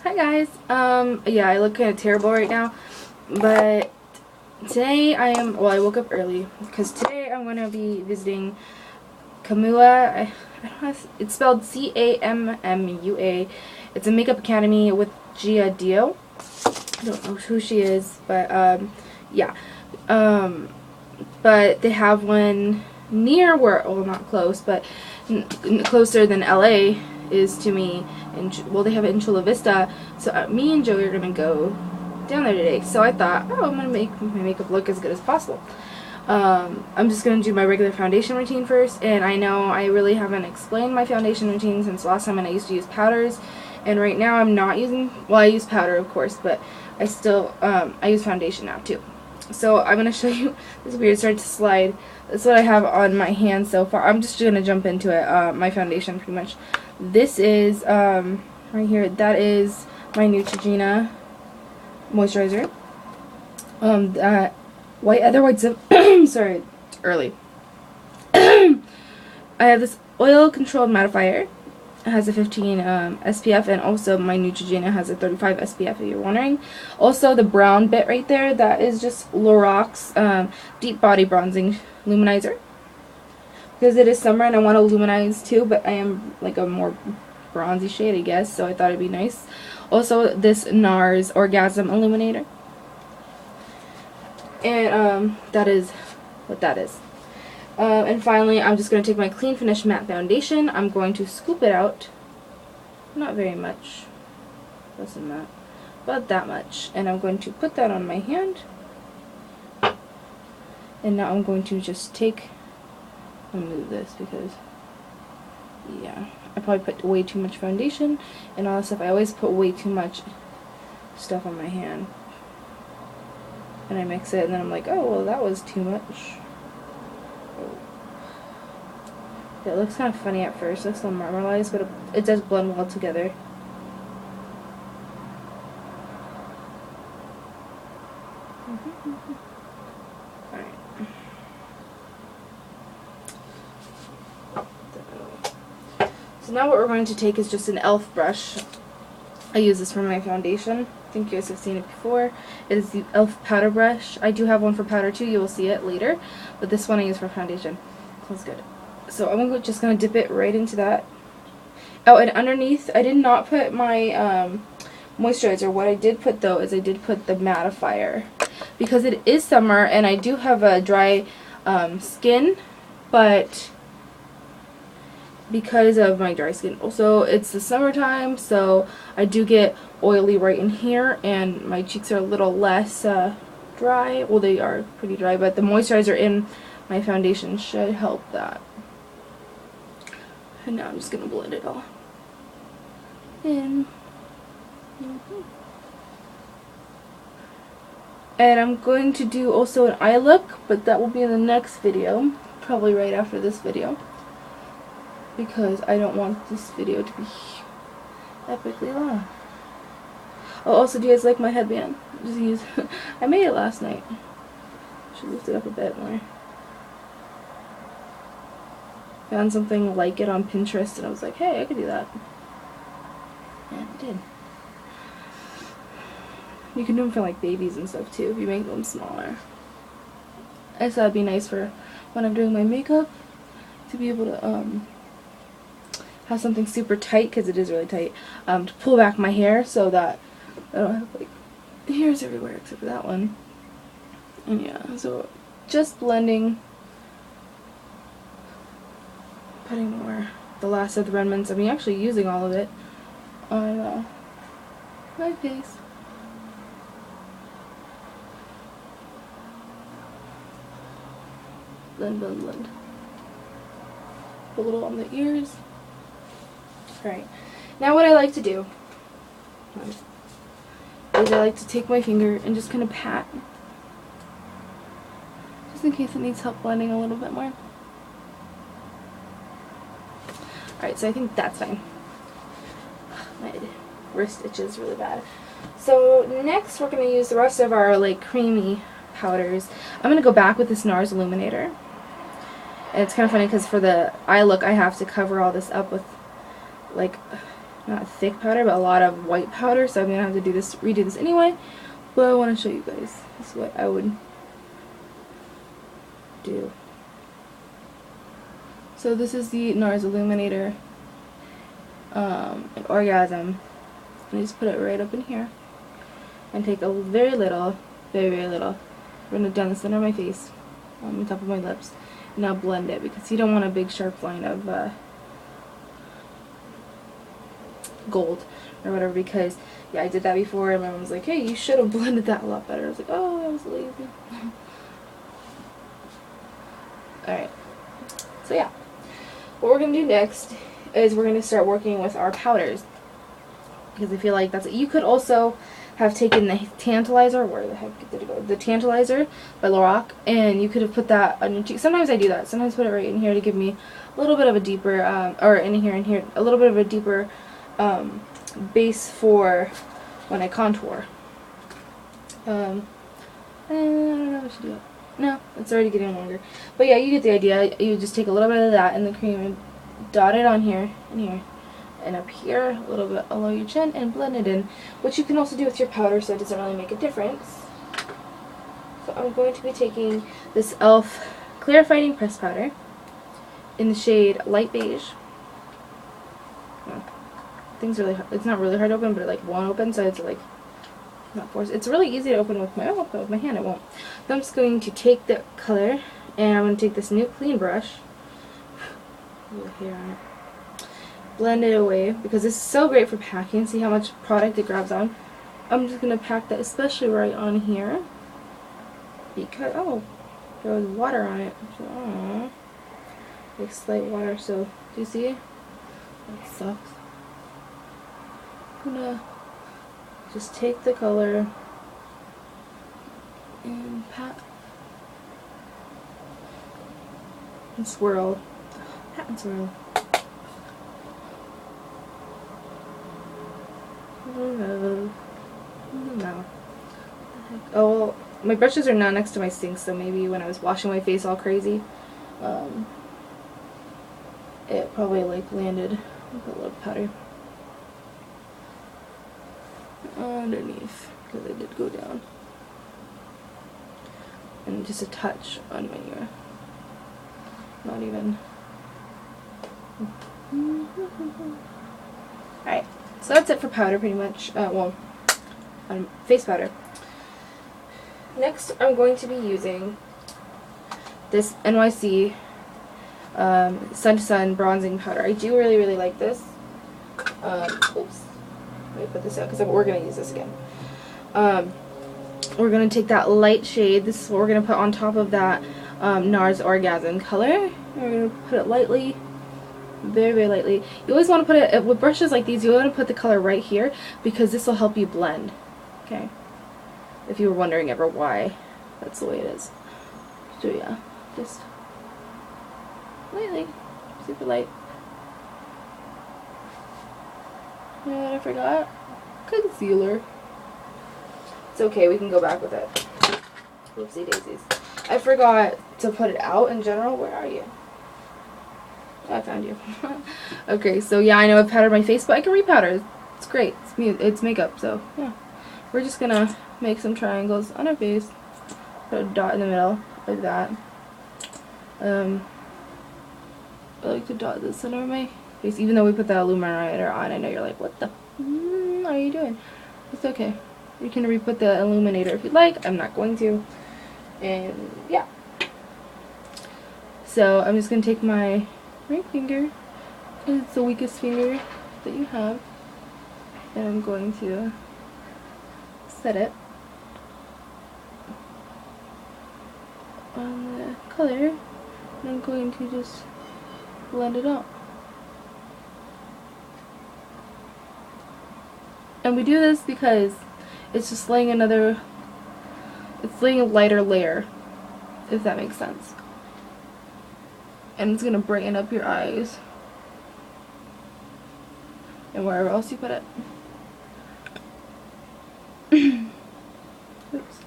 Hi guys. Yeah, I look kind of terrible right now, but today I woke up early because today I'm going to be visiting Camua. I don't know, it's spelled Cammua. It's a makeup academy with Gia Dio. I don't know who she is, but yeah. Um, but they have one near where, well, not close, but closer than LA is to me. And well, they have it in Chula Vista, so me and Joey are gonna go down there today. So I thought, oh, I'm gonna make my makeup look as good as possible. I'm just gonna do my regular foundation routine first, and I know I really haven't explained my foundation routine since last time, and I used to use powders, and right now I'm not using, well, I use powder of course, but I still I use foundation now too. So I'm gonna show you this weird start to slide. That's what I have on my hand so far. I'm just gonna jump into it. My foundation pretty much. This is right here. That is my Neutrogena moisturizer. That other white zip. Sorry, early. I have this oil controlled mattifier. It has a 15 SPF, and also my Neutrogena has a 35 SPF if you're wondering. Also the brown bit right there, that is just Lorax Deep Body Bronzing Luminizer. Because it is summer and I want to luminize too, but I am like a more bronzy shade, I guess, so I thought it'd be nice. Also this NARS Orgasm Illuminator. And that is what that is. And finally, I'm just going to take my Clean Finish Matte Foundation. I'm going to scoop it out. Not very much. Less than that. About that much. And I'm going to put that on my hand. And now I'm going to just take and move this because, yeah, I probably put way too much foundation and all that stuff. I always put way too much stuff on my hand. And I mix it and then I'm like, oh, well, that was too much. It looks kind of funny at first, it looks a little marmalized, but it does blend well together. Alright. So now what we're going to take is just an e.l.f. brush. I use this for my foundation. I think you guys have seen it before. It is the e.l.f. powder brush. I do have one for powder too, you will see it later. But this one I use for foundation. Smells good. So I'm just going to dip it right into that. Oh, and underneath, I did not put my moisturizer. What I did put, though, is I did put the mattifier. Because it is summer, and I do have a dry skin, but because of my dry skin. Also, it's the summertime, so I do get oily right in here, and my cheeks are a little less dry. Well, they are pretty dry, but the moisturizer in my foundation should help that. And now I'm just going to blend it all in. And I'm going to do also an eye look, but that will be in the next video, probably right after this video, because I don't want this video to be epically long. Oh, also, do you guys like my headband? I made it last night. Should lift it up a bit more. Found something like it on Pinterest and I was like, hey, I could do that. And I did. You can do them for like babies and stuff too if you make them smaller. I thought it'd be nice for when I'm doing my makeup to be able to have something super tight, because it is really tight, to pull back my hair so that I don't have like hairs everywhere except for that one. And yeah, so just blending. Putting more, the last of the remnants, I'm actually using all of it on my face. Blend, blend, blend. A little on the ears. Alright, now what I like to do is I like to take my finger and just kind of pat, just in case it needs help blending a little bit more. Alright, so I think that's fine. My wrist itches really bad. So next we're going to use the rest of our like creamy powders. I'm going to go back with this NARS Illuminator. And it's kind of funny because for the eye look I have to cover all this up with like not thick powder, but a lot of white powder, so I'm going to have to redo this anyway. But I want to show you guys. This is what I would do. So this is the NARS Illuminator Orgasm. And I just put it right up in here. And take a very little, very little, run it down the center of my face, on the top of my lips. And now blend it, because you don't want a big sharp line of gold or whatever, because yeah, I did that before and my mom was like, hey, you should have blended that a lot better. I was like, oh, I was lazy. Alright, so yeah, what we're going to do next is we're going to start working with our powders, because I feel like that's, you could also have taken the Tantalizer, where the heck did it go? The Tantalizer by Lorac, and you could have put that on your cheek. Sometimes I do that. Sometimes put it right in here to give me a little bit of a deeper, or in here, a little bit of a deeper base for when I contour. And I don't know if I should do it. No, it's already getting longer. But yeah, you get the idea. You just take a little bit of that in the cream and dot it on here and here. And up here, a little bit below your chin, and blend it in, which you can also do with your powder, so it doesn't really make a difference. So I'm going to be taking this e.l.f. Clarifying Press Powder in the shade Light Beige. Things really hard. It's not really hard to open, but it like won't open, so it's like not forced. It's really easy to open with my but with my hand it won't. So I'm just going to take the color, and I'm going to take this new clean brush. A little hair on it. Blend it away, because this is so great for packing. See how much product it grabs on? I'm just going to pack that especially right on here, because, oh, there was water on it. So, oh, like slight water, so, do you see? That sucks. I'm going to just take the color and pat and swirl. Pat and swirl. No. Oh, well, my brushes are now next to my sink, so maybe when I was washing my face all crazy, it probably like landed with a little powder underneath, because it did go down, and just a touch on my ear. Not even. Alright. So that's it for powder, pretty much. Well, face powder. Next, I'm going to be using this NYC Sun to Sun bronzing powder. I do really like this. Oops. Let me put this out, because we're going to use this again. We're going to take that light shade. This is what we're going to put on top of that NARS Orgasm color. We're going to put it lightly. Very lightly. You always want to put it, with brushes like these, you want to put the color right here, because this will help you blend. Okay? If you were wondering ever why that's the way it is. So yeah, just lightly. Super light. And I forgot concealer. It's okay, we can go back with it. Whoopsie daisies. I forgot to put it out in general. Where are you? I found you. Okay, so yeah, I know I've powdered my face, but I can repowder. It's great. It's makeup, so yeah. We're just gonna make some triangles on our face. Put a dot in the middle, like that. I like to dot the center of my face, even though we put the illuminator on. I know you're like, what the are you doing? It's okay. You can re-put the illuminator if you'd like. I'm not going to. And yeah. So I'm just gonna take my ring finger, because it's the weakest finger that you have, and I'm going to set it on the color, and I'm going to just blend it out. And we do this because it's just laying it's laying a lighter layer, if that makes sense. And it's going to brighten up your eyes and wherever else you put it. Oops.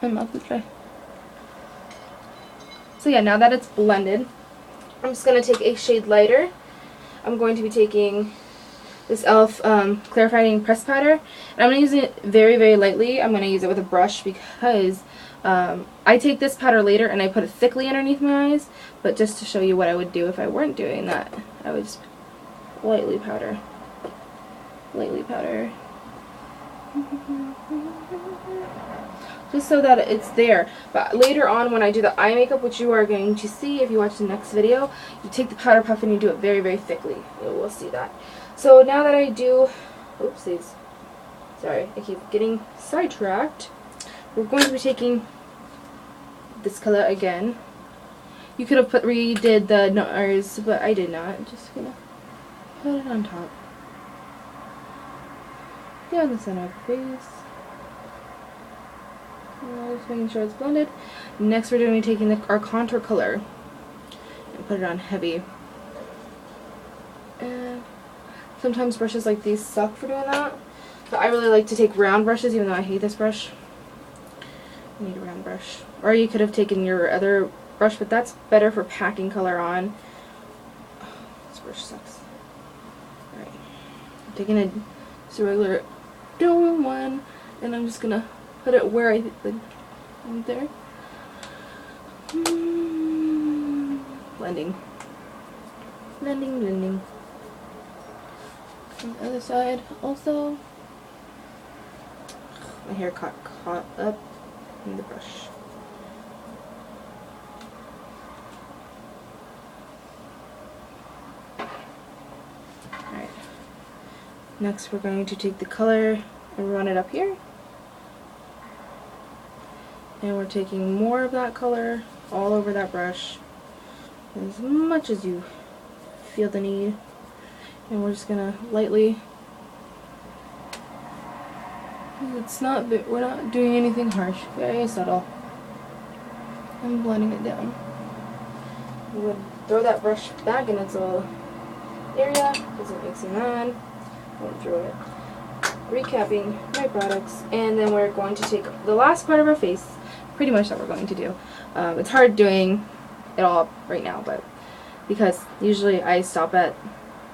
My mouth is dry. So yeah, now that it's blended, I'm just going to take a shade lighter. I'm going to be taking this e.l.f. Clarifying Press Powder. And I'm going to use it very, very lightly. I'm going to use it with a brush because I take this powder later and I put it thickly underneath my eyes. But just to show you what I would do if I weren't doing that, I would just lightly powder. Lightly powder. Just so that it's there. But later on when I do the eye makeup, which you are going to see if you watch the next video, you take the powder puff and you do it very, very thickly. You will see that. So now that I do, oopsies, sorry, I keep getting sidetracked. We're going to be taking this color again. You could have redid the nose, but I did not. I'm just gonna put it on top. Down the center of the face. Just making sure it's blended. Next we're going to be taking our contour color and put it on heavy. And sometimes brushes like these suck for doing that. But I really like to take round brushes, even though I hate this brush. You need a round brush. Or you could have taken your other brush, but that's better for packing color on. Oh, this brush sucks. Alright. I'm taking just a regular doing one, and I'm just gonna put it where I think there. Blending. Blending, blending. On the other side also. My hair caught up in the brush. Alright. Next we're going to take the color and run it up here. And we're taking more of that color all over that brush, as much as you feel the need. And we're just gonna lightly, we're not doing anything harsh, very subtle. I'm blending it down. I'm gonna throw that brush back in its little area, because it makes me mad. I went through it. Recapping my products, and then we're going to take the last part of our face, pretty much that we're going to do. It's hard doing it all right now, but because usually I stop at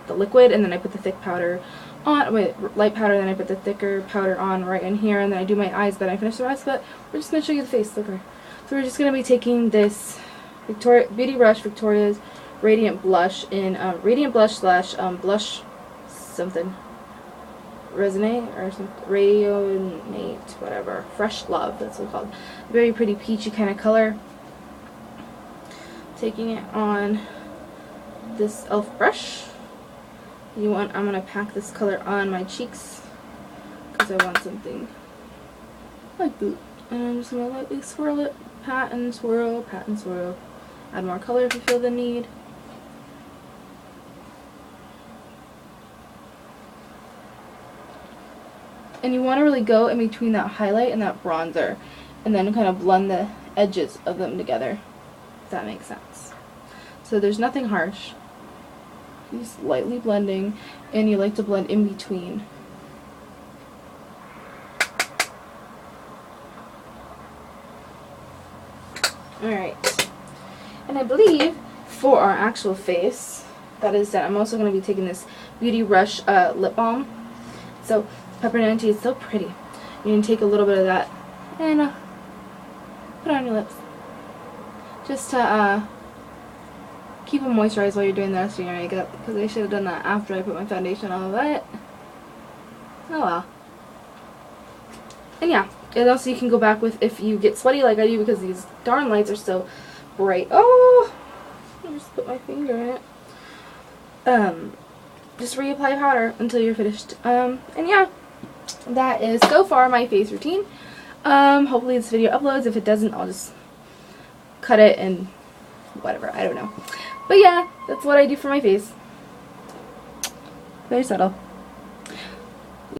the liquid and then I put the thick powder on, light powder, then I put the thicker powder on right in here, and then I do my eyes, then I finish the rest, but we're just going to show you the face. Look. So we're just going to be taking this Beauty Rush Victoria's Radiant Blush in Radiant Blush slash Blush something. Resonate or something, Rayonate, whatever. Fresh Love, that's what it's called. Very pretty peachy kind of color. Taking it on this e.l.f. brush. I'm gonna pack this color on my cheeks because I want something like that. And I'm just gonna lightly swirl it, pat and swirl, pat and swirl. Add more color if you feel the need. And you want to really go in between that highlight and that bronzer, and then kind of blend the edges of them together, if that makes sense. So there's nothing harsh. Just lightly blending, and you like to blend in between. Alright. And I believe for our actual face, that is that I'm also going to be taking this Beauty Rush lip balm. So Peppermint is so pretty. You can take a little bit of that and put it on your lips. Just to keep them moisturized while you're doing the rest of your makeup, because I should have done that after I put my foundation on, but oh well. And yeah, and also you can go back with if you get sweaty like I do, because these darn lights are so bright. Oh, I just put my finger in it. Just reapply powder until you're finished. And yeah, that is so far my face routine. Hopefully this video uploads. If it doesn't, I'll just cut it and whatever. I don't know. But yeah, that's what I do for my face. Very subtle.